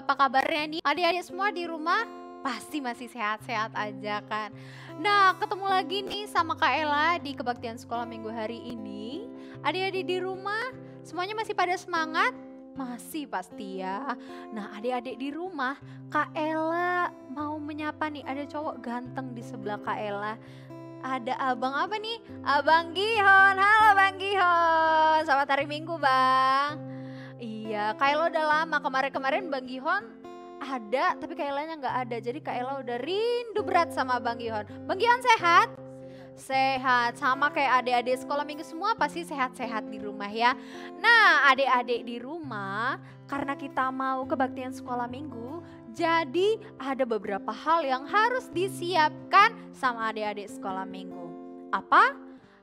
apa kabarnya nih? Adik-adik semua di rumah pasti masih sehat-sehat aja kan? Nah, ketemu lagi nih sama Kak Ella di kebaktian sekolah minggu hari ini. Adik-adik di rumah semuanya masih pada semangat? Masih pasti ya. Nah, adik-adik di rumah, Kak Ella mau menyapa nih, ada cowok ganteng di sebelah Kak Ella. Ada abang apa nih? Abang Gihon. Halo Bang Gihon. Selamat hari Minggu Bang. Iya, Kak Ella udah lama. Kemarin-kemarin Bang Gihon ada, tapi Kak Ellanya nggak ada. Jadi Kak Ella udah rindu berat sama Bang Gihon. Bang Gihon sehat? Sehat, sama kayak adik-adik sekolah minggu semua pasti sehat-sehat di rumah ya. Nah, adik-adik di rumah, karena kita mau kebaktian sekolah minggu, jadi ada beberapa hal yang harus disiapkan sama adik-adik sekolah minggu. Apa?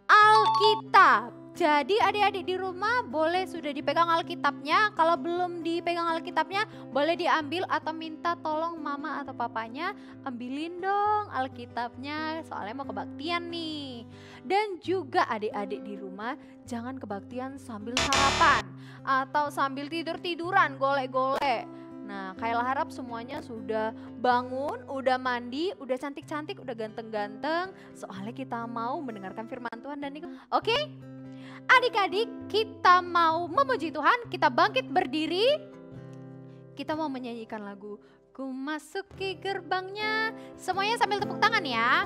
Alkitab. Jadi adik-adik di rumah boleh sudah dipegang Alkitabnya. Kalau belum dipegang Alkitabnya boleh diambil atau minta tolong mama atau papanya ambilin dong Alkitabnya. Soalnya mau kebaktian nih. Dan juga adik-adik di rumah jangan kebaktian sambil sarapan atau sambil tidur-tiduran, golek-golek. Nah, Kayla harap semuanya sudah bangun, udah mandi, udah cantik-cantik, udah ganteng-ganteng. Soalnya kita mau mendengarkan firman Tuhan dan Oke? Adik-adik, kita mau memuji Tuhan, kita bangkit berdiri. Kita mau menyanyikan lagu Ku Masuki Gerbangnya. Semuanya sambil tepuk tangan ya.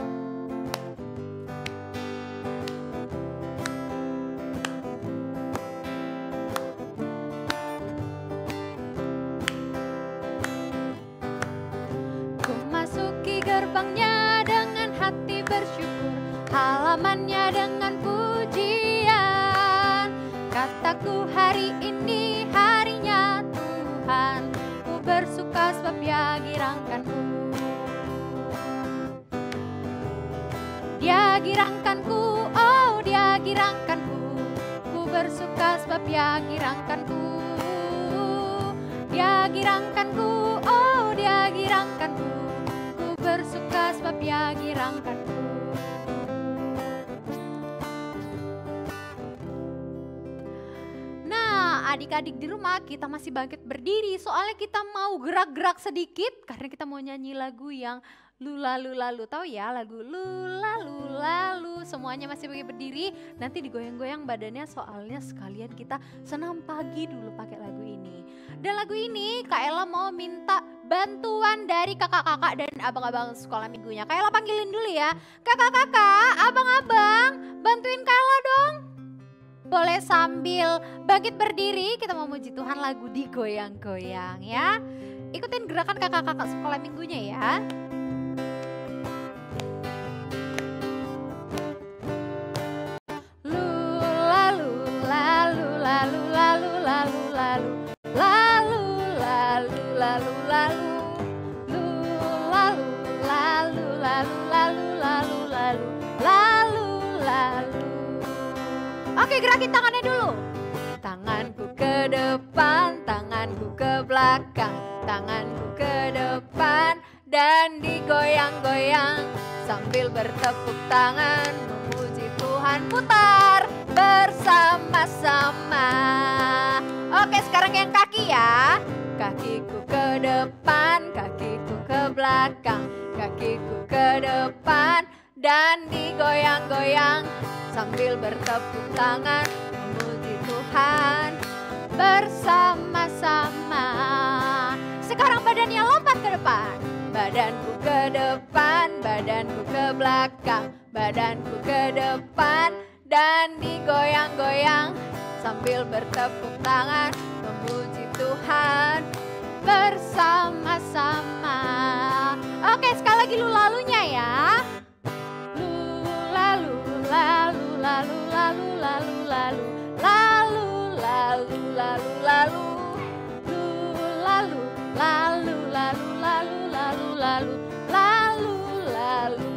Gerbangnya dengan hati bersyukur, halamannya dengan pujian. Kataku hari ini harinya Tuhan, ku bersuka sebab Dia girangkanku. Dia girangkanku, oh Dia girangkanku, ku bersuka sebab Dia girangkanku. Dia girangkanku, oh Dia girangkanku, bersuka sebab Dia girangkanku. Nah, adik-adik di rumah kita masih bangkit berdiri soalnya kita mau gerak-gerak sedikit karena kita mau nyanyi lagu yang lula-lula-lu. Tahu ya lagu lula-lula-lu. Semuanya masih berdiri, nanti digoyang-goyang badannya soalnya sekalian kita senam pagi dulu pakai lagu ini. Dan lagu ini Kak Ella mau minta bantuan dari kakak-kakak dan abang-abang sekolah minggunya. Kak Ella panggilin dulu ya. Kakak-kakak, abang-abang, bantuin Kak Ella dong. Boleh sambil bangkit berdiri, kita mau muji Tuhan lagu digoyang-goyang ya. Ikutin gerakan kakak-kakak sekolah minggunya ya. Oke, gerakin tangannya dulu. Tanganku ke depan, tanganku ke belakang, tanganku ke depan dan digoyang-goyang sambil bertepuk tangan memuji Tuhan. Putar bersama-sama. Oke, sekarang yang kaki ya. Kakiku ke depan, kakiku ke belakang, kakiku ke depan dan digoyang-goyang sambil bertepuk tangan memuji Tuhan bersama-sama. Sekarang badannya lompat ke depan. Badanku ke depan, badanku ke belakang, badanku ke depan dan digoyang-goyang sambil bertepuk tangan memuji Tuhan bersama-sama. Oke, sekali lagi lula-lunya ya. Lalu lalu lalu lalu lalu lalu lalu lalu lalu lalu lalu lalu lalu lalu lalu lalu lalu.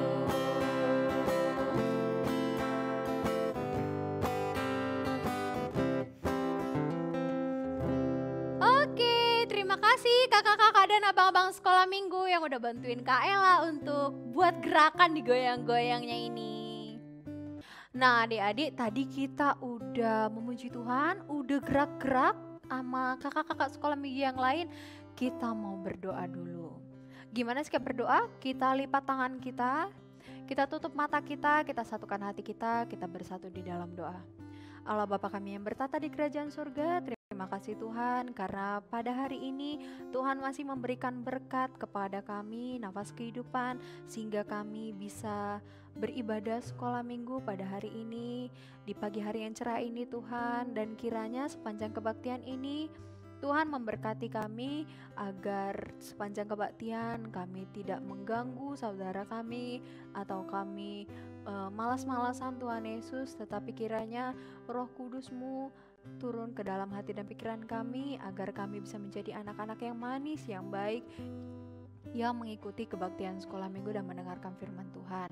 Oke, terima kasih kakak-kakak dan abang-abang sekolah minggu yang udah bantuin Kak Ella untuk buat gerakan digoyang-goyangnya ini. Nah adik-adik, tadi kita udah memuji Tuhan, udah gerak-gerak sama kakak-kakak sekolah minggu yang lain. kita mau berdoa dulu. Gimana sih berdoa? Kita lipat tangan kita tutup mata kita satukan hati kita bersatu di dalam doa. Allah Bapa kami yang bertata di kerajaan surga, terima kasih Tuhan karena pada hari ini Tuhan masih memberikan berkat kepada kami, nafas kehidupan, sehingga kami bisa beribadah sekolah minggu pada hari ini, di pagi hari yang cerah ini Tuhan. Dan kiranya sepanjang kebaktian ini Tuhan memberkati kami agar sepanjang kebaktian kami tidak mengganggu saudara kami atau kami malas-malasan Tuhan Yesus, tetapi kiranya Roh Kudus-Mu turun ke dalam hati dan pikiran kami agar kami bisa menjadi anak-anak yang manis, yang baik, yang mengikuti kebaktian sekolah minggu dan mendengarkan firman Tuhan.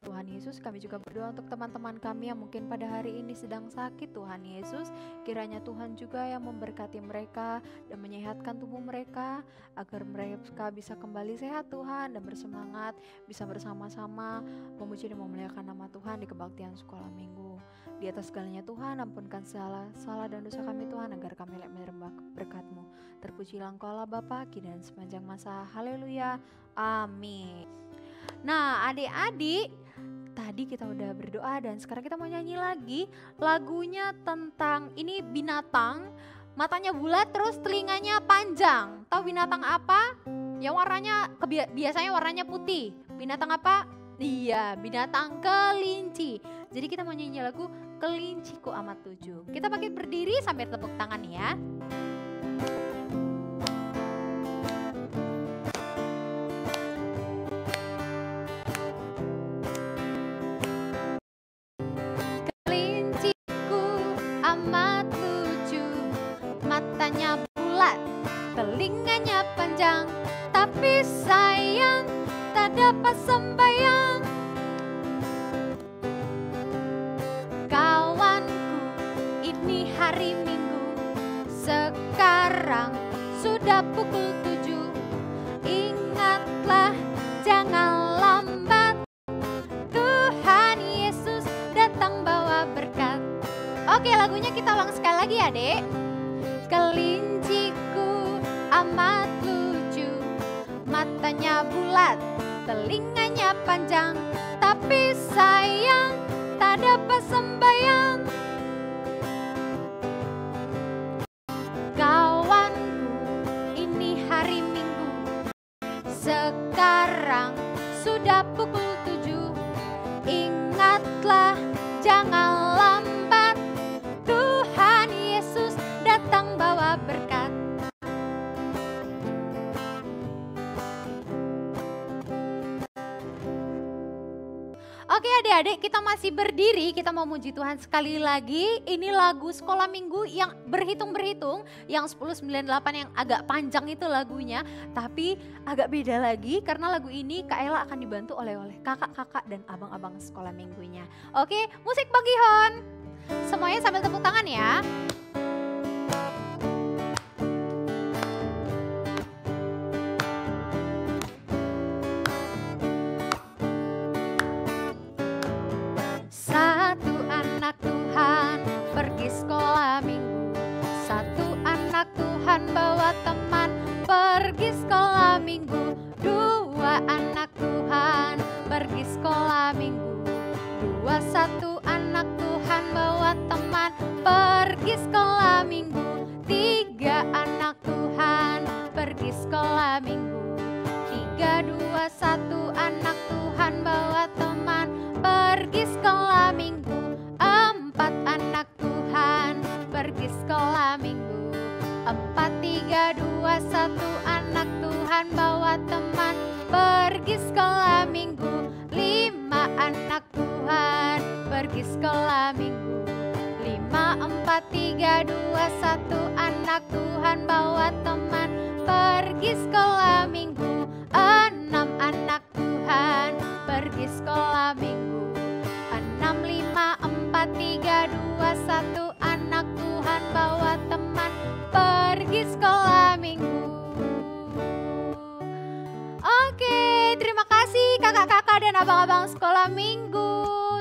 Tuhan Yesus, kami juga berdoa untuk teman-teman kami yang mungkin pada hari ini sedang sakit. Tuhan Yesus, kiranya Tuhan juga yang memberkati mereka dan menyehatkan tubuh mereka agar mereka bisa kembali sehat Tuhan dan bersemangat, bisa bersama-sama memuji dan memuliakan nama Tuhan di kebaktian sekolah minggu. Di atas segalanya Tuhan, ampunkan salah dan dosa kami Tuhan, agar kami menerima berkat-Mu. Terpujilah Engkau Allah Bapa, kini dan sepanjang masa. Haleluya, amin. Nah adik-adik, tadi kita udah berdoa dan sekarang kita mau nyanyi lagi. Lagunya tentang ini binatang, matanya bulat terus telinganya panjang. Tahu binatang apa? Yang warnanya biasanya warnanya putih. Binatang apa? Iya, binatang kelinci. Jadi kita mau nyanyi lagu Kelinciku Amat Lucu. Kita pakai berdiri sambil tepuk tangan ya. Amat lucu, matanya bulat, telinganya panjang, tapi sayang tak dapat sembahyang. Kawanku, ini hari Minggu, sekarang sudah pukul 7. Ingatlah, jangan lambat, Tuhan Yesus datang bawa berkat. Oke, lagunya kita ulang sekali lagi ya dek. Kelinciku amat lucu, matanya bulat, telinganya panjang, tapi sayang tak dapat sembahyang. Kawanku, ini hari Minggu, sekarang sudah pukul 7. Ingatlah, jangan lambat, Tuhan Yesus datang bawa berkat. Oke adik-adik, kita masih berdiri, kita mau muji Tuhan sekali lagi. Ini lagu sekolah minggu yang berhitung-berhitung, yang 1098 yang agak panjang itu lagunya. Tapi agak beda lagi karena lagu ini Kak Ella akan dibantu oleh kakak-kakak dan abang-abang sekolah minggunya. Oke, musik Bang Gihon. Semuanya sambil tepuk tangan ya. Satu anak Tuhan pergi sekolah minggu. Satu anak Tuhan bawa teman pergi sekolah minggu. Dua anak Tuhan pergi sekolah minggu. Satu anak Tuhan bawa teman pergi sekolah minggu. Tiga anak Tuhan pergi sekolah minggu. 3, 2, 1 anak Tuhan bawa teman pergi sekolah minggu. 4 anak Tuhan pergi sekolah minggu. 4, 3, 2, 1 anak Tuhan bawa teman pergi sekolah minggu. 5 anak Tuhan pergi sekolah minggu. 5, 4, 3, 2, 1 anak Tuhan bawa teman pergi sekolah minggu. 6 anak Tuhan pergi sekolah minggu. 6, 5, 4, 3, 2, 1 anak Tuhan bawa teman pergi sekolah minggu. Oke, terima kasih kakak-kakak dan abang-abang sekolah minggu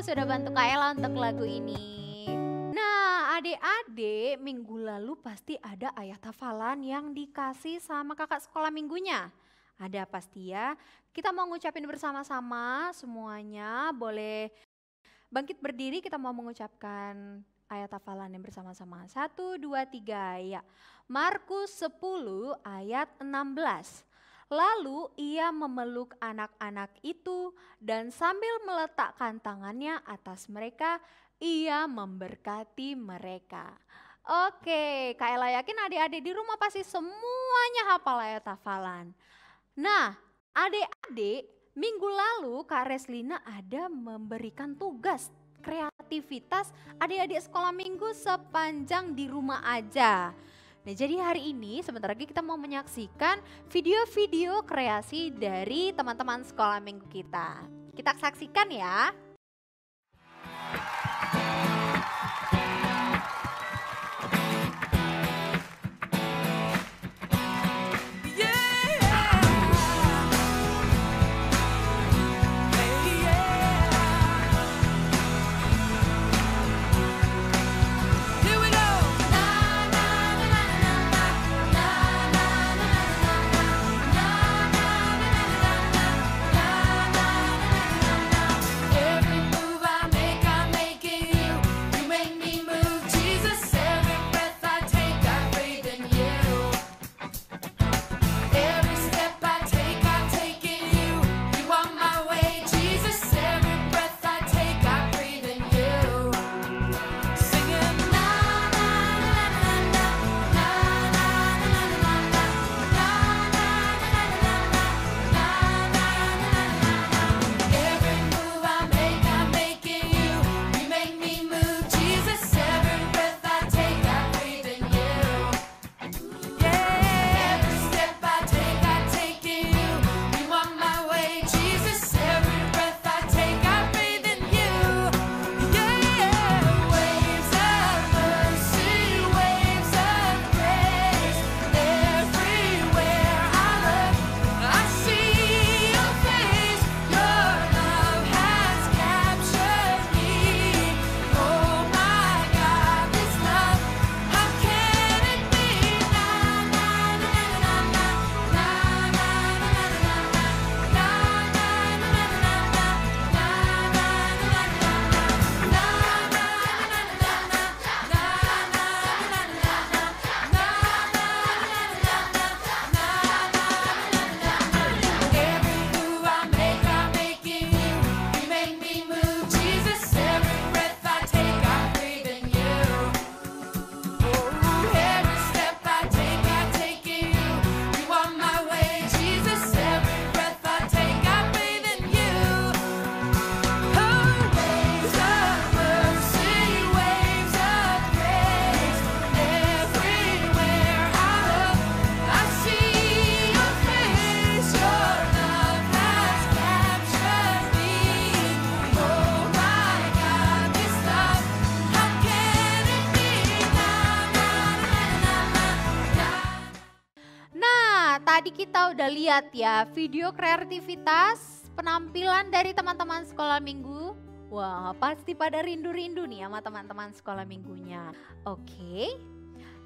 sudah bantu Kak Ella untuk lagu ini. Nah adik-adik minggu lalu pasti ada ayat hafalan yang dikasih sama kakak sekolah minggunya. Ada pasti ya. Kita mau ngucapin bersama-sama semuanya, boleh bangkit berdiri, kita mau mengucapkan ayat hafalan yang bersama-sama. 1, 2, 3 ya. Markus 10 ayat 16. Lalu ia memeluk anak-anak itu dan sambil meletakkan tangannya atas mereka, ia memberkati mereka. Oke, Kak Ella yakin adik-adik di rumah pasti semuanya hafal ayat hafalan. Nah, adik-adik minggu lalu Kak Reslina ada memberikan tugas kreativitas adik-adik sekolah minggu sepanjang di rumah aja. Nah, jadi hari ini sebentar lagi kita mau menyaksikan video-video kreasi dari teman-teman sekolah minggu kita. Kita saksikan ya. Tadi kita udah lihat ya video kreativitas penampilan dari teman-teman sekolah minggu. Wah, pasti pada rindu-rindu nih sama teman-teman sekolah minggunya. Oke,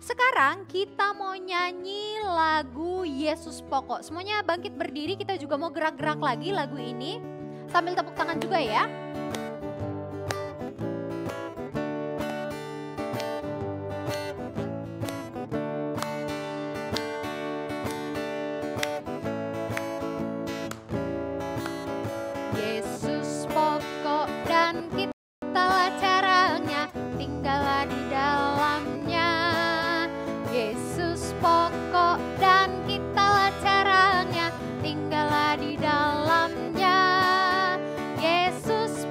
sekarang kita mau nyanyi lagu Yesus Pokok. Semuanya bangkit berdiri, kita juga mau gerak-gerak lagi lagu ini. Sambil tepuk tangan juga ya. Yesus pokok dan kitalah caranya, tinggallah di dalamnya. Yesus pokok dan kitalah caranya, tinggallah di dalamnya. Yesus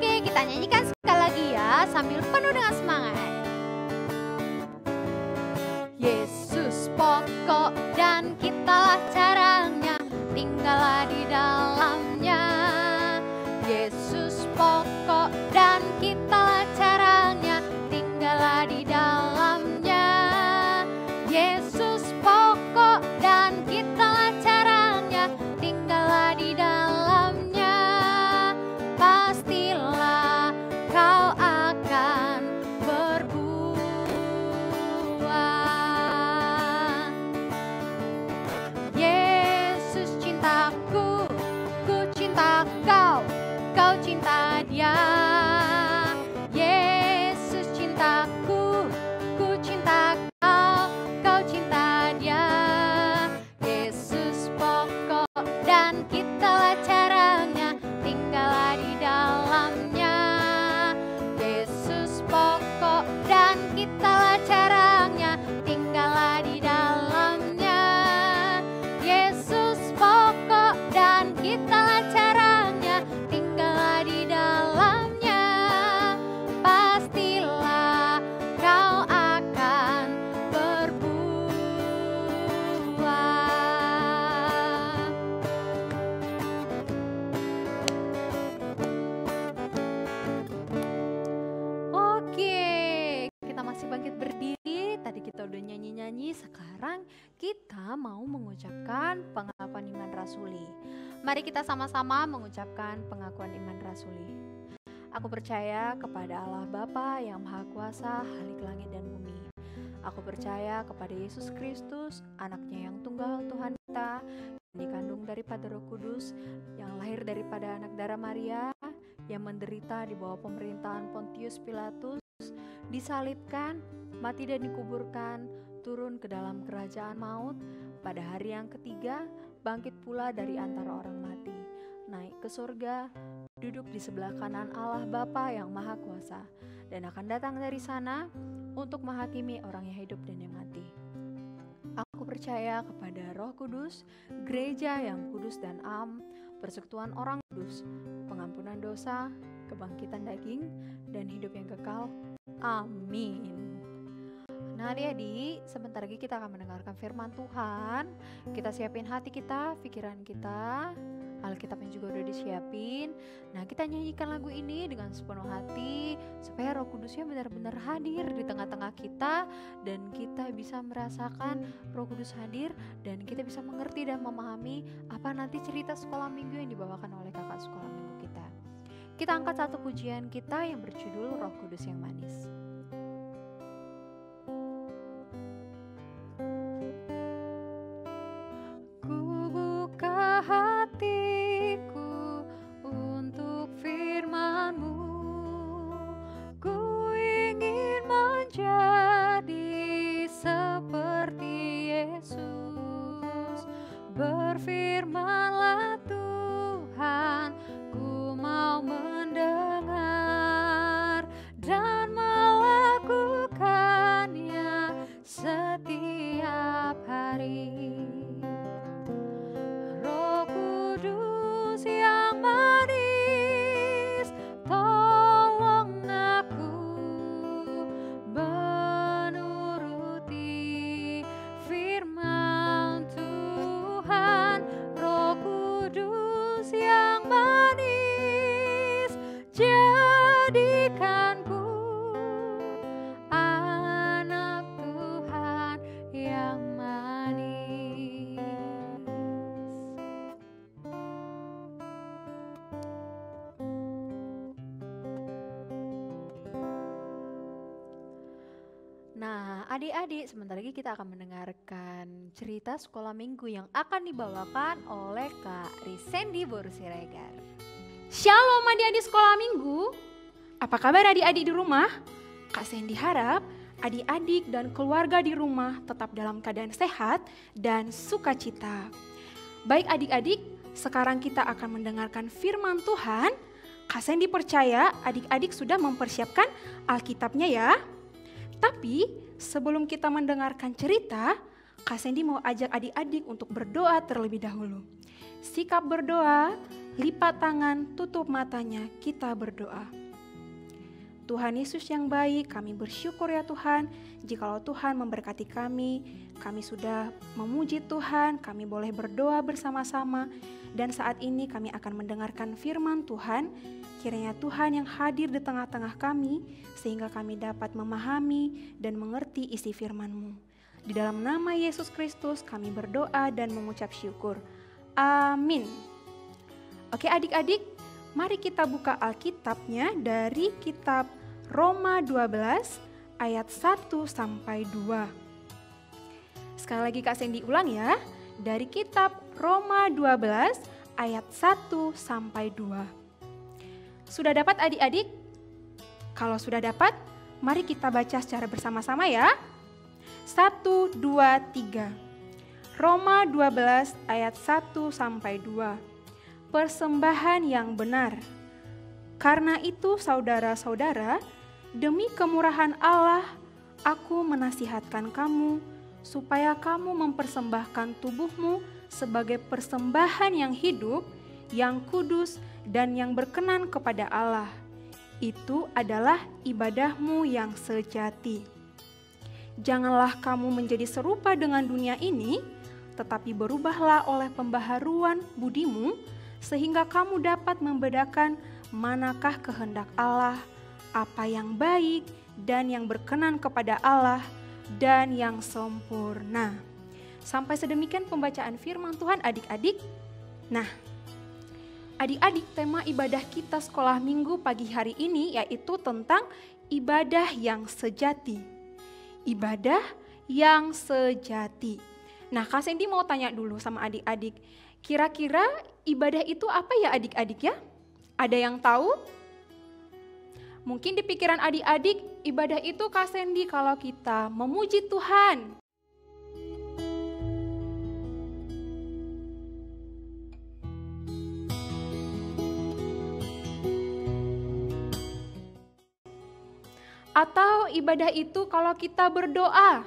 Oke, kita nyanyikan sekali lagi ya sambil penuh dengan semangat. Yesus pokok dan kitalah caranya, tinggallah di dalamnya. Yesus pokok dan kitalah caranya, tinggallah di dalamnya. Yesus pokok dan kitalah caranya, tinggallah di dalamnya. Pastilah kau akan berbuah. Yesus cintaku, ku cinta kau, kau cinta dia. Yesus cintaku, ku cinta kau, kau cinta dia. Yesus pokok dan kitalah caranya, tinggallah di dalamnya. Yesus pokok dan kitalah caranya, tinggallah di dalamnya. Yesus pokok dan kitalah caranya, tinggallah di dalamnya. Pastilah kau akan berbuah. Oke, kita masih bangkit berdiri. Tadi kita udah nyanyi-nyanyi, sekarang kita mau mengucapkan pengakuan iman rasuli. Mari kita sama-sama mengucapkan pengakuan iman rasuli. Aku percaya kepada Allah Bapa yang Maha Kuasa, Khalik langit dan bumi. Aku percaya kepada Yesus Kristus, anaknya yang tunggal Tuhan kita, yang dikandung daripada Roh Kudus, yang lahir daripada anak darah Maria, yang menderita di bawah pemerintahan Pontius Pilatus, disalibkan, mati dan dikuburkan, turun ke dalam kerajaan maut, pada hari yang ketiga bangkit pula dari antara orang mati, naik ke surga, duduk di sebelah kanan Allah Bapa yang Maha Kuasa, dan akan datang dari sana untuk menghakimi orang yang hidup dan yang mati. Aku percaya kepada Roh Kudus, gereja yang kudus dan am, persekutuan orang kudus, pengampunan dosa, kebangkitan daging, dan hidup yang kekal. Amin. Nah adik-adik, sebentar lagi kita akan mendengarkan firman Tuhan. Kita siapin hati kita, pikiran kita, Alkitabnya juga udah disiapin. Nah kita nyanyikan lagu ini dengan sepenuh hati, supaya Roh Kudusnya benar-benar hadir di tengah-tengah kita, dan kita bisa merasakan Roh Kudus hadir, dan kita bisa mengerti dan memahami apa nanti cerita sekolah minggu yang dibawakan oleh kakak sekolah minggu kita. Kita angkat satu pujian kita yang berjudul Roh Kudus yang Manis. Ku buka hatiku untuk firman-Mu, ku ingin menjadi seperti Yesus. Berfirmanlah Tuhan, ku mau mendengar dan melakukannya setiap hari. Roh Kudus yang manis, tolong aku menuruti firman Tuhan. Roh Kudus yang manis, jadikanku anak Tuhan yang manis. Nah, adik-adik, sebentar lagi kita akan mendengarkan cerita sekolah minggu yang akan dibawakan oleh Kak Risendi Boru Siregar. Shalom adik-adik sekolah minggu. Apa kabar adik-adik di rumah? Kak Sendi harap adik-adik dan keluarga di rumah tetap dalam keadaan sehat dan sukacita. Baik adik-adik, sekarang kita akan mendengarkan firman Tuhan. Kak Sendi percaya adik-adik sudah mempersiapkan Alkitabnya ya. Tapi sebelum kita mendengarkan cerita, Kak Sendi mau ajak adik-adik untuk berdoa terlebih dahulu. Sikap berdoa, lipat tangan, tutup matanya, kita berdoa. Tuhan Yesus yang baik, kami bersyukur ya Tuhan, jikalau Tuhan memberkati kami sudah memuji Tuhan, kami boleh berdoa bersama-sama, dan saat ini kami akan mendengarkan firman Tuhan. Kiranya Tuhan yang hadir di tengah-tengah kami, sehingga kami dapat memahami dan mengerti isi firman-Mu. Di dalam nama Yesus Kristus kami berdoa dan mengucap syukur. Amin. Oke adik-adik, mari kita buka Alkitabnya dari kitab Roma 12 ayat 1 sampai 2. Sekali lagi Kak Sandy ulang ya, dari kitab Roma 12 ayat 1 sampai 2. Sudah dapat adik-adik? Kalau sudah dapat, mari kita baca secara bersama-sama ya. 1, 2, 3. Roma 12 ayat 1 sampai 2. Persembahan yang benar. Karena itu saudara-saudara, demi kemurahan Allah, aku menasihatkan kamu supaya kamu mempersembahkan tubuhmu sebagai persembahan yang hidup, yang kudus, dan yang berkenan kepada Allah. Itu adalah ibadahmu yang sejati. Janganlah kamu menjadi serupa dengan dunia ini, tetapi berubahlah oleh pembaharuan budimu, sehingga kamu dapat membedakan manakah kehendak Allah, apa yang baik dan yang berkenan kepada Allah, dan yang sempurna. Sampai sedemikian pembacaan firman Tuhan adik-adik. Nah, adik-adik, tema ibadah kita sekolah minggu pagi hari ini yaitu tentang ibadah yang sejati. Ibadah yang sejati. Nah, Kak Sandy mau tanya dulu sama adik-adik, kira-kira ibadah itu apa ya adik-adik ya? Ada yang tahu? Mungkin di pikiran adik-adik, ibadah itu Kak Sandy kalau kita memuji Tuhan. Atau ibadah itu kalau kita berdoa.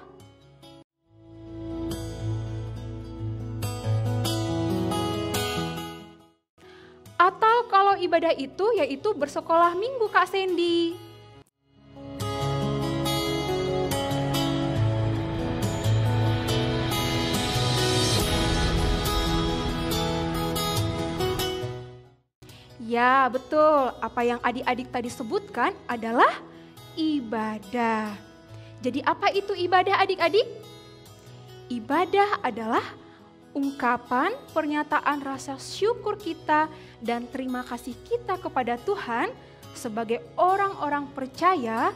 Atau kalau ibadah itu yaitu bersekolah minggu Kak Sandy. Ya betul, apa yang adik-adik tadi sebutkan adalah ibadah. Jadi apa itu ibadah adik-adik? Ibadah adalah ungkapan pernyataan rasa syukur kita dan terima kasih kita kepada Tuhan sebagai orang-orang percaya.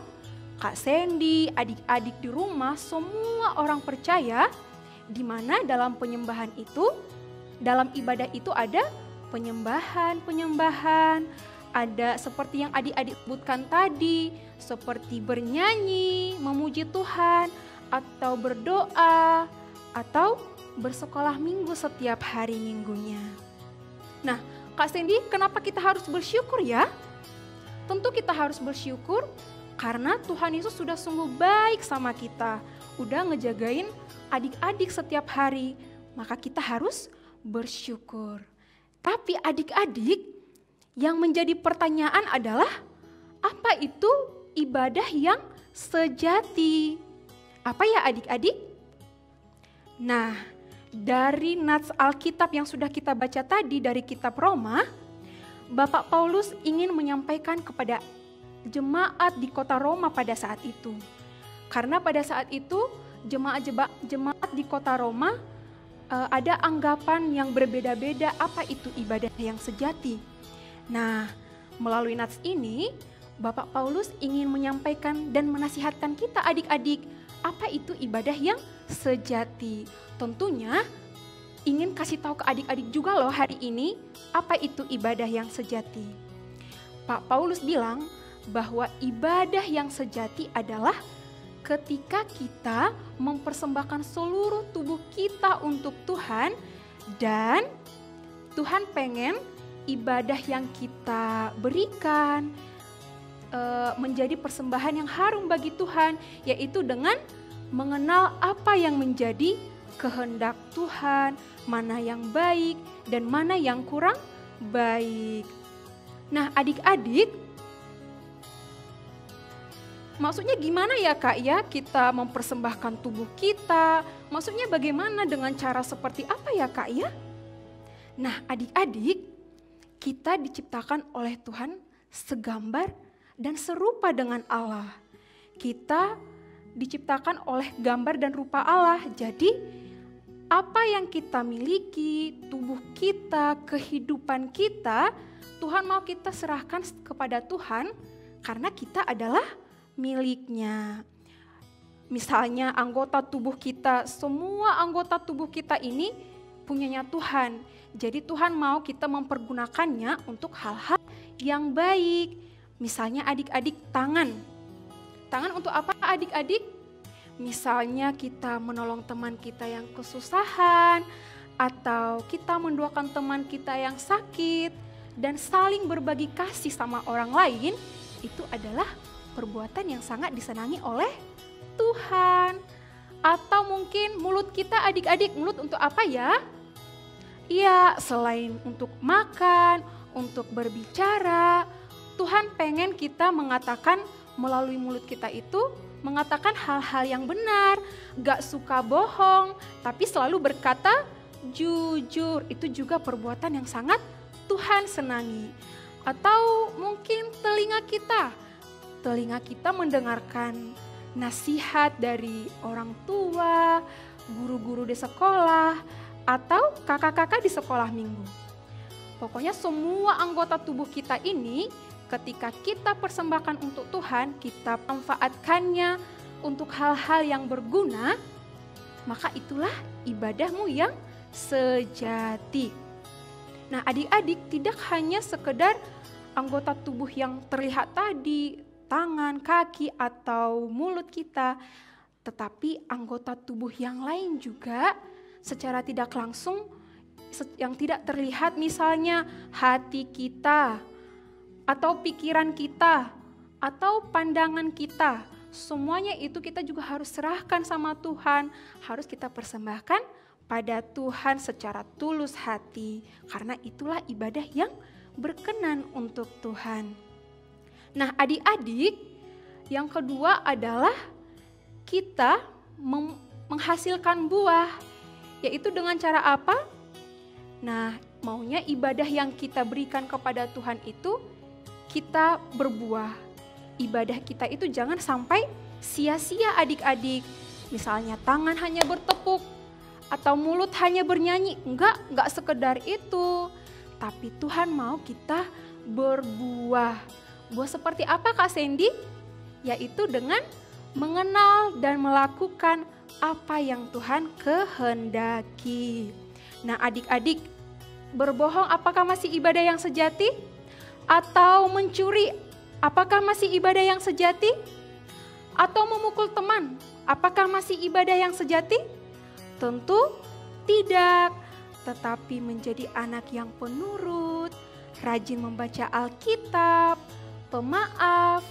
Kak Sandy, adik-adik di rumah, semua orang percaya, di mana dalam penyembahan itu, dalam ibadah itu ada penyembahan, ada seperti yang adik-adik sebutkan tadi, seperti bernyanyi, memuji Tuhan, atau berdoa, atau bersekolah minggu setiap hari minggunya. Nah, Kak Sandy, kenapa kita harus bersyukur ya? Tentu kita harus bersyukur karena Tuhan Yesus sudah sungguh baik sama kita, udah ngejagain adik-adik setiap hari, maka kita harus bersyukur. Tapi adik-adik, yang menjadi pertanyaan adalah, apa itu ibadah yang sejati? Apa ya adik-adik? Nah, dari nats Alkitab yang sudah kita baca tadi dari kitab Roma, Bapak Paulus ingin menyampaikan kepada jemaat di kota Roma pada saat itu. Karena pada saat itu jemaat di kota Roma ada anggapan yang berbeda-beda apa itu ibadah yang sejati. Nah, melalui nats ini, Bapak Paulus ingin menyampaikan dan menasihatkan kita adik-adik, apa itu ibadah yang sejati. Tentunya ingin kasih tahu ke adik-adik juga loh hari ini, apa itu ibadah yang sejati. Pak Paulus bilang bahwa ibadah yang sejati adalah ketika kita mempersembahkan seluruh tubuh kita untuk Tuhan, dan Tuhan pengen ibadah yang kita berikan menjadi persembahan yang harum bagi Tuhan, yaitu dengan mengenal apa yang menjadi kehendak Tuhan, mana yang baik dan mana yang kurang baik. Nah, adik-adik, maksudnya gimana ya Kak ya kita mempersembahkan tubuh kita? Maksudnya bagaimana, dengan cara seperti apa ya Kak ya? Nah, adik-adik, kita diciptakan oleh Tuhan segambar dan serupa dengan Allah. Kita diciptakan oleh gambar dan rupa Allah. Jadi apa yang kita miliki, tubuh kita, kehidupan kita, Tuhan mau kita serahkan kepada Tuhan karena kita adalah miliknya. Misalnya anggota tubuh kita, semua anggota tubuh kita ini punyanya Tuhan. Jadi Tuhan mau kita mempergunakannya untuk hal-hal yang baik. Misalnya adik-adik, tangan. Tangan untuk apa adik-adik? Misalnya kita menolong teman kita yang kesusahan, atau kita mendoakan teman kita yang sakit, dan saling berbagi kasih sama orang lain, itu adalah perbuatan yang sangat disenangi oleh Tuhan. Atau mungkin mulut kita adik-adik, mulut untuk apa ya? Iya, selain untuk makan, untuk berbicara, Tuhan pengen kita mengatakan melalui mulut kita itu, mengatakan hal-hal yang benar, gak suka bohong, tapi selalu berkata jujur. Itu juga perbuatan yang sangat Tuhan senangi. Atau mungkin telinga kita mendengarkan nasihat dari orang tua, guru-guru di sekolah, atau kakak-kakak di sekolah minggu. Pokoknya semua anggota tubuh kita ini ketika kita persembahkan untuk Tuhan, kita manfaatkannya untuk hal-hal yang berguna, maka itulah ibadahmu yang sejati. Nah, adik-adik, tidak hanya sekedar anggota tubuh yang terlihat tadi, tangan, kaki, atau mulut kita, tetapi anggota tubuh yang lain juga secara tidak langsung, yang tidak terlihat, misalnya hati kita, atau pikiran kita, atau pandangan kita. Semuanya itu kita juga harus serahkan sama Tuhan. Harus kita persembahkan pada Tuhan secara tulus hati. Karena itulah ibadah yang berkenan untuk Tuhan. Nah, adik-adik, yang kedua adalah kita menghasilkan buah. Yaitu dengan cara apa? Nah, maunya ibadah yang kita berikan kepada Tuhan itu kita berbuah. Ibadah kita itu jangan sampai sia-sia adik-adik. Misalnya tangan hanya bertepuk atau mulut hanya bernyanyi. Enggak sekedar itu. Tapi Tuhan mau kita berbuah. Buah seperti apa Kak Sandy? Yaitu dengan mengenal dan melakukan apa yang Tuhan kehendaki. Nah, adik-adik, berbohong apakah masih ibadah yang sejati? Atau mencuri, apakah masih ibadah yang sejati? Atau memukul teman, apakah masih ibadah yang sejati? Tentu tidak, tetapi menjadi anak yang penurut, rajin membaca Alkitab, pemaaf,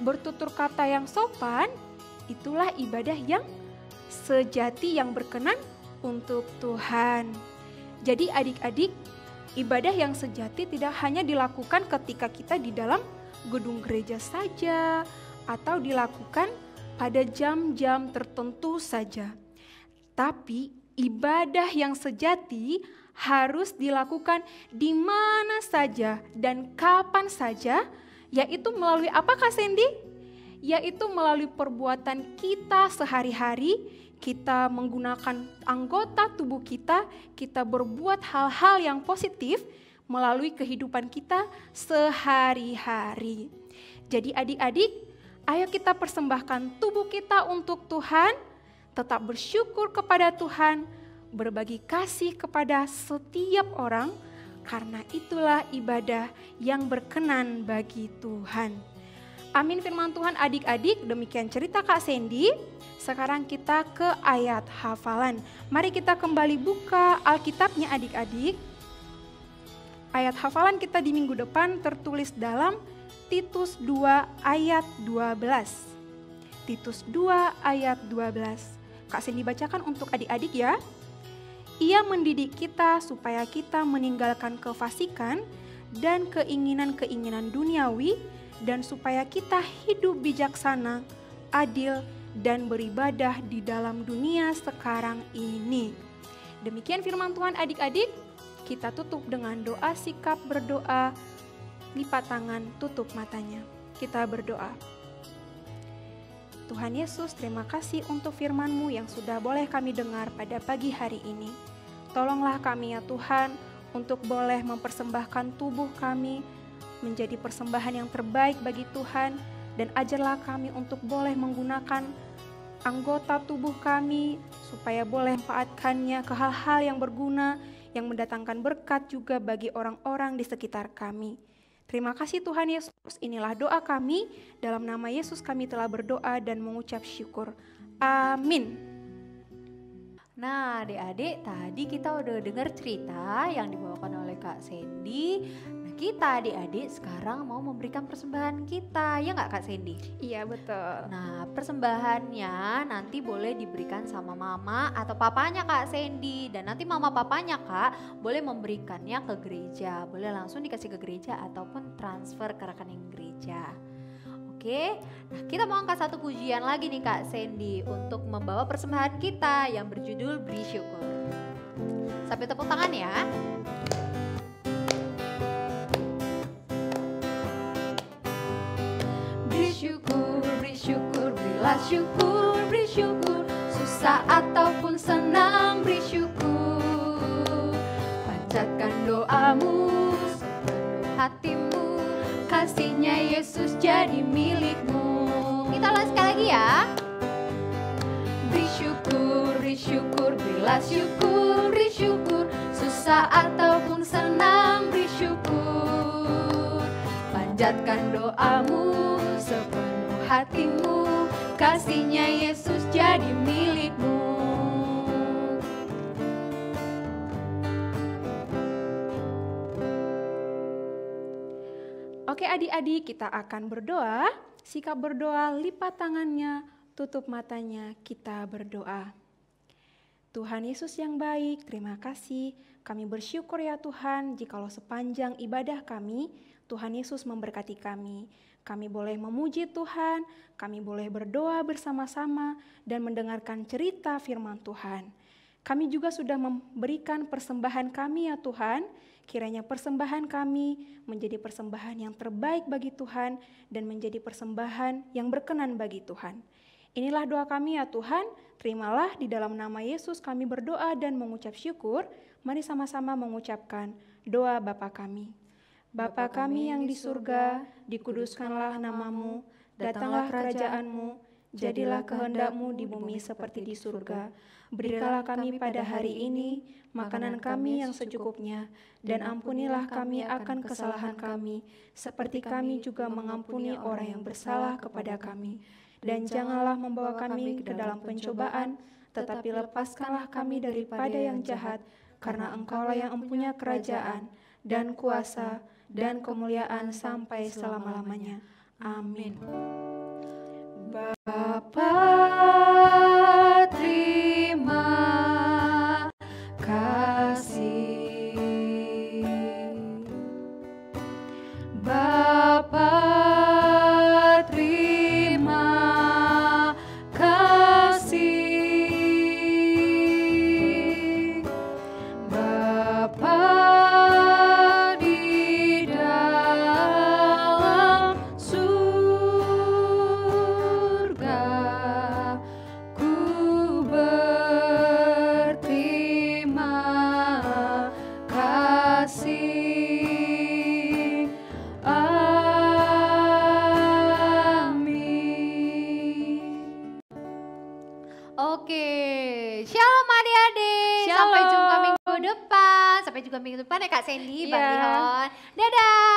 bertutur kata yang sopan, itulah ibadah yang sejati yang berkenan untuk Tuhan. Jadi adik-adik, ibadah yang sejati tidak hanya dilakukan ketika kita di dalam gedung gereja saja atau dilakukan pada jam-jam tertentu saja. Tapi ibadah yang sejati harus dilakukan di mana saja dan kapan saja, yaitu melalui apa Kak Sandy? Yaitu melalui perbuatan kita sehari-hari. Kita menggunakan anggota tubuh kita, kita berbuat hal-hal yang positif melalui kehidupan kita sehari-hari. Jadi adik-adik, ayo kita persembahkan tubuh kita untuk Tuhan, tetap bersyukur kepada Tuhan, berbagi kasih kepada setiap orang, karena itulah ibadah yang berkenan bagi Tuhan. Amin firman Tuhan adik-adik, demikian cerita Kak Sandy. Sekarang kita ke ayat hafalan. Mari kita kembali buka Alkitabnya adik-adik. Ayat hafalan kita di minggu depan tertulis dalam Titus 2 ayat 12. Titus 2 ayat 12. Kak Sandy bacakan untuk adik-adik ya. Ia mendidik kita supaya kita meninggalkan kefasikan dan keinginan-keinginan duniawi, dan supaya kita hidup bijaksana, adil, dan beribadah di dalam dunia sekarang ini. Demikian firman Tuhan adik-adik. Kita tutup dengan doa sikap berdoa, lipat tangan, tutup matanya. Kita berdoa. Tuhan Yesus, terima kasih untuk firman-Mu yang sudah boleh kami dengar pada pagi hari ini. Tolonglah kami ya Tuhan, untuk boleh mempersembahkan tubuh kami menjadi persembahan yang terbaik bagi Tuhan, dan ajarlah kami untuk boleh menggunakan anggota tubuh kami supaya boleh memanfaatkannya ke hal-hal yang berguna, yang mendatangkan berkat juga bagi orang-orang di sekitar kami. Terima kasih Tuhan Yesus, inilah doa kami, dalam nama Yesus kami telah berdoa dan mengucap syukur. Amin. Nah adik-adik, tadi kita udah dengar cerita yang dibawakan oleh Kak Sandy. Nah kita adik-adik sekarang mau memberikan persembahan kita, ya nggak Kak Sandy? Iya betul. Nah persembahannya nanti boleh diberikan sama mama atau papanya Kak Sandy. Dan nanti mama papanya Kak boleh memberikannya ke gereja. Boleh langsung dikasih ke gereja ataupun transfer ke rekening gereja. Oke, nah kita mau angkat satu pujian lagi nih Kak Sandy untuk membawa persembahan kita yang berjudul Beri Syukur. Sampai tepuk tangan ya. Beri syukur, berilah syukur, beri syukur. Susah ataupun senang, beri syukur. Panjatkan doamu, sepenuh hatimu. Kasihnya Yesus jadi milikmu. Kita ulang sekali lagi ya. Beri syukur, berilah syukur, beri syukur. Susah ataupun senang, beri syukur. Panjatkan doamu, sepenuh hatimu. Kasihnya Yesus jadi milikmu. Oke adik-adik, kita akan berdoa. Sikap berdoa, lipat tangannya, tutup matanya, kita berdoa. Tuhan Yesus yang baik, terima kasih. Kami bersyukur ya Tuhan, jikalau sepanjang ibadah kami, Tuhan Yesus memberkati kami. Kami boleh memuji Tuhan, kami boleh berdoa bersama-sama dan mendengarkan cerita firman Tuhan. Kami juga sudah memberikan persembahan kami ya Tuhan. Kiranya persembahan kami menjadi persembahan yang terbaik bagi Tuhan dan menjadi persembahan yang berkenan bagi Tuhan. Inilah doa kami ya Tuhan, terimalah di dalam nama Yesus kami berdoa dan mengucap syukur. Mari sama-sama mengucapkan doa Bapa kami. Bapa kami yang di surga, dikuduskanlah namamu, datanglah kerajaanmu, jadilah kehendak-Mu di bumi seperti di surga. Berikanlah kami pada hari ini makanan kami yang secukupnya, dan ampunilah kami akan kesalahan kami, seperti kami juga mengampuni orang yang bersalah kepada kami. Dan janganlah membawa kami ke dalam pencobaan, tetapi lepaskanlah kami daripada yang jahat, karena Engkaulah yang mempunyai kerajaan, dan kuasa, dan kemuliaan sampai selama-lamanya. Amin. Bapa, terima kasih. Bapa, terima kasih. Bapa di dalam surga, ku berterima kasih. Amin. Oke, shalom adik-adik. Shalom. Sampai jumpa minggu depan. Sampai jumpa minggu depan ya Kak Sandy, Bang Iya. Lihon. Dadah.